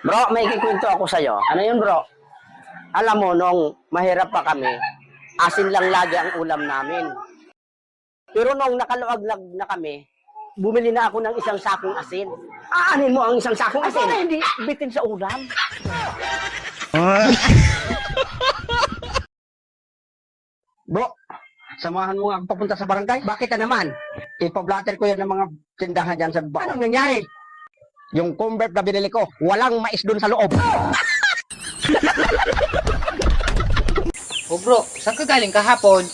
Bro, may kikwento ako sa'yo. Ano yun, bro? Alam mo, nung mahirap pa kami, asin lang lagi ang ulam namin. Pero nung nakaluwag na kami, bumili na ako ng isang sakong asin. Aanin mo ang isang sakong asin? Para hindi bitin sa ulam. Bro, samahan mo nga ako papunta sa barangay. Bakit ka naman? Ipablatter ko yan ng mga tindahan dyan sa baba. Anong nangyari? Yung convert na binili ko, walang mais dun sa loob. O bro, saan ka galing kahapon?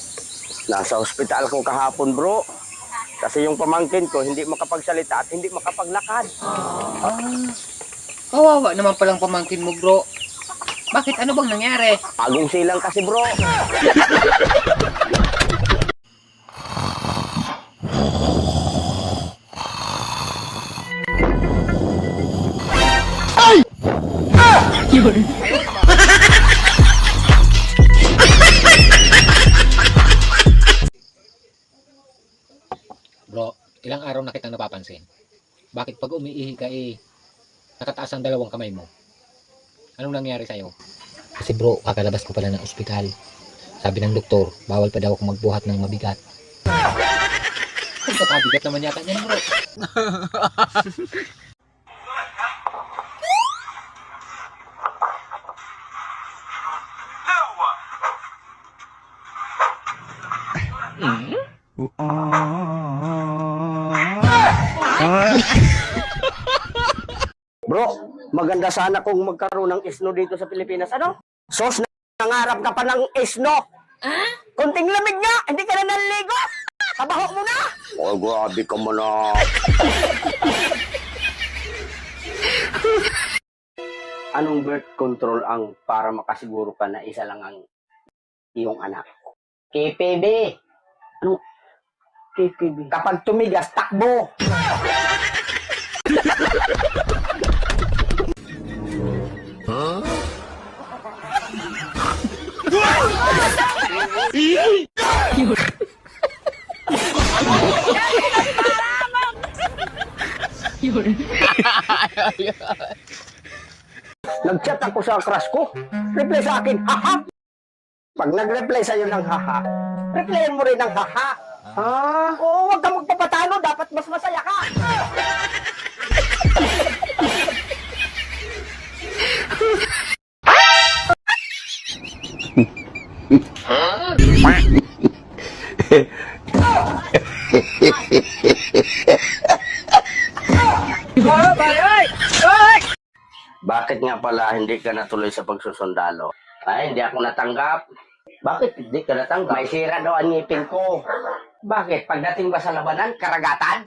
Nasa ospital ko kahapon, bro. Kasi yung pamangkin ko hindi makapagsalita at hindi makapaglakad. Kawawa naman palang pamangkin mo bro. Bakit? Ano bang nangyari? Bagong silang kasi, bro. Bro, ilang araw na kitang napapansin. Bakit pag umiihi ka nakataas ang dalawang kamay mo? Anong nangyari sa'yo? Kasi bro, kakalabas ko pala ng ospital. Sabi ng doktor, bawal pa daw ako magbuhat ng mabigat. Kabigat naman yata niyan bro. Bro, maganda sana kung magkaroon ng isno dito sa Pilipinas. Ano? Sos, nangarap ka pa ng isno. Kunting lamig nga, hindi ka na naliligo. Pabaho mo na. Oh, grabe ka mo na. Anong birth control ang para makasiguro ka na isa lang ang iyong anak? KPB. Ano? KPB. Kapag tumigas, takbo. Nag-chat ako sa crush ko. Reply sa akin, haha. Pag nag-reply sa'yo ng haha, replyan mo rin ng haha. Oo, huwag kang magpapatalo. Dapat mas masaya ka. Bakit nga pala hindi ka natuloy sa pagsusundalo? Ay, hindi ako natanggap. Bakit hindi ka natanggap? May sira daw ang ngipin ko. Bakit? Pagdating ba sa labanan, karagatan?